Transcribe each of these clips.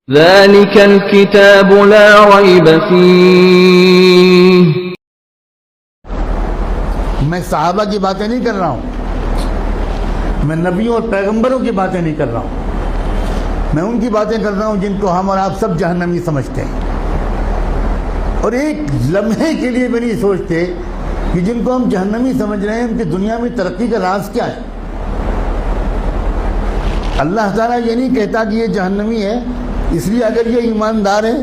ذلك الكتاب لا ريب فيه. میں صحابہ کی باتیں نہیں کر رہا ہوں، میں نبیوں اور پیغمبروں کی باتیں نہیں کر رہا ہوں، میں ان کی باتیں کر رہا ہوں جن کو ہم اور آپ سب جہنمی سمجھتے ہیں، اور ایک لمحے کے لیے بھی نہیں سوچتے کہ جن کو ہم جہنمی سمجھ رہے ہیں ان کی دنیا میں ترقی کا راز کیا ہے۔ اللہ تعالیٰ یہ نہیں کہتا کہ یہ جہنمی ہے اس لیے اگر یہ ایماندار ہے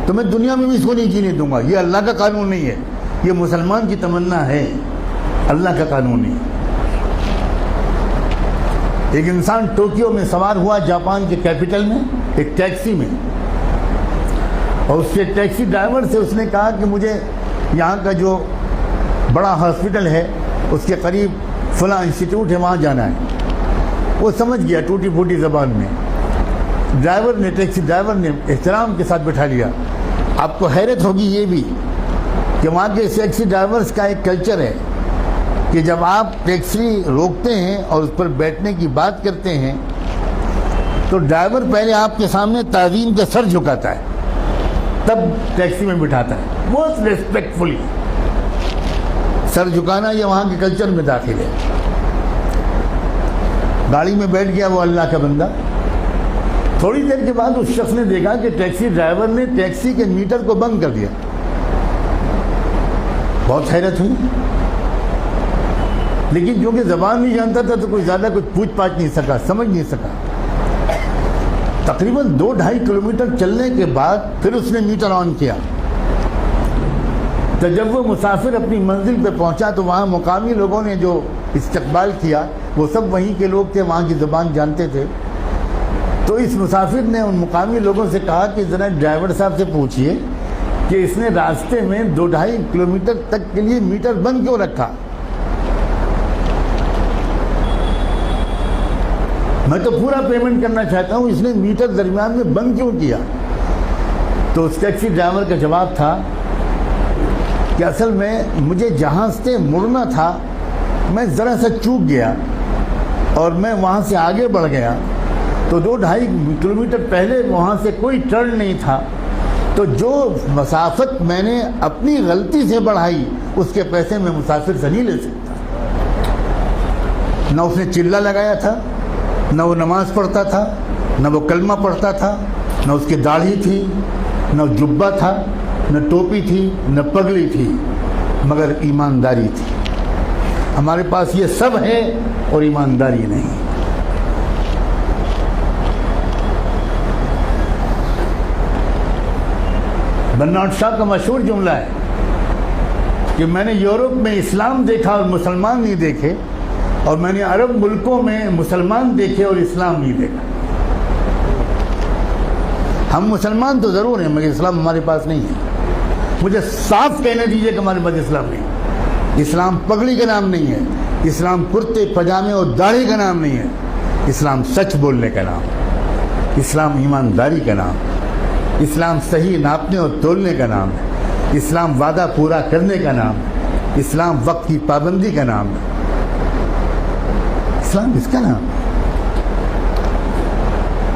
تو میں دنیا میں بھی اس کو نہیں جینے دوں گا، یہ اللہ کا قانون نہیں ہے، یہ مسلمان کی تمنا ہے، اللہ کا قانون نہیں۔ ایک انسان ٹوکیو میں سوار ہوا جاپان کے کیپٹل میں ایک ٹیکسی میں، اور اس کے ٹیکسی ڈرائیور سے اس نے کہا کہ مجھے یہاں کا جو بڑا ہاسپٹل ہے اس کے قریب فلاں انسٹیٹیوٹ ہے وہاں جانا ہے۔ وہ سمجھ گیا ٹوٹی پھوٹی زبان میں، ٹیکسی ڈرائیور نے احترام کے ساتھ بٹھا لیا۔ آپ کو حیرت ہوگی یہ بھی کہ وہاں کے ٹیکسی ڈرائیورز کا ایک کلچر ہے کہ جب آپ ٹیکسی روکتے ہیں اور اس پر بیٹھنے کی بات کرتے ہیں تو ڈرائیور پہلے آپ کے سامنے تعظیم کا سر جھکاتا ہے، تب ٹیکسی میں بٹھاتا ہے، بہت ریسپیکٹفلی۔ سر جھکانا یہ وہاں کے کلچر میں داخل ہے۔ گاڑی میں بیٹھ گیا وہ اللہ کا بندہ، تھوڑی دیر کے بعد اس شخص نے دیکھا کہ ٹیکسی ڈرائیور نے ٹیکسی کے میٹر کو بند کر دیا۔ بہت حیرت ہوئی، لیکن کیونکہ زبان نہیں جانتا تھا تو کوئی زیادہ کچھ پوچھ پاچھ نہیں سکا، سمجھ نہیں سکا۔ تقریباً 2-2.5 کلومیٹر چلنے کے بعد پھر اس نے میٹر آن کیا، تو جب وہ مسافر اپنی منزل پہ پہنچا تو وہاں مقامی لوگوں نے جو استقبال کیا وہ سب وہیں کے لوگ تھے، وہاں کی زبان جانتے تھے۔ تو اس مسافر نے ان مقامی لوگوں سے کہا کہ ذرا ڈرائیور صاحب سے پوچھئے کہ اس نے راستے میں 2-2.5 کلومیٹر تک کے لیے میٹر بند کیوں رکھا؟ میں تو پورا پیمنٹ کرنا چاہتا ہوں، اس نے میٹر درمیان میں بند کیوں کیا؟ تو اس ٹیکسی ڈرائیور کا جواب تھا کہ اصل میں مجھے جہاں سے مڑنا تھا میں ذرا سا چوک گیا اور میں وہاں سے آگے بڑھ گیا، تو 2-2.5 کلومیٹر پہلے وہاں سے کوئی ٹرن نہیں تھا، تو جو مسافت میں نے اپنی غلطی سے بڑھائی اس کے پیسے میں مسافر سے نہیں لے سکتا۔ نہ اس نے چلہ لگایا تھا، نہ وہ نماز پڑھتا تھا، نہ وہ کلمہ پڑھتا تھا، نہ اس کی داڑھی تھی، نہ جبہ تھا، نہ ٹوپی تھی، نہ پگڑی تھی، مگر ایمانداری تھی۔ ہمارے پاس یہ سب ہے اور ایمانداری نہیں۔ برنارڈ شاہ کا مشہور جملہ ہے کہ میں نے یورپ میں اسلام دیکھا اور مسلمان نہیں دیکھے، اور میں نے عرب ملکوں میں مسلمان دیکھے اور اسلام نہیں دیکھا۔ ہم مسلمان تو ضرور ہیں مگر اسلام ہمارے پاس نہیں ہے۔ مجھے صاف کہنے دیجئے کہ ہمارے پاس اسلام نہیں ہے۔ اسلام پگڑی کا نام نہیں ہے، اسلام کرتے پجامے اور داڑھی کا نام نہیں ہے، اسلام سچ بولنے کا نام، اسلام ایمانداری کا نام، اسلام صحیح ناپنے اور تولنے کا نام ہے، اسلام وعدہ پورا کرنے کا نام ہے، اسلام وقت کی پابندی کا نام ہے، اسلام اس کا نام ہے۔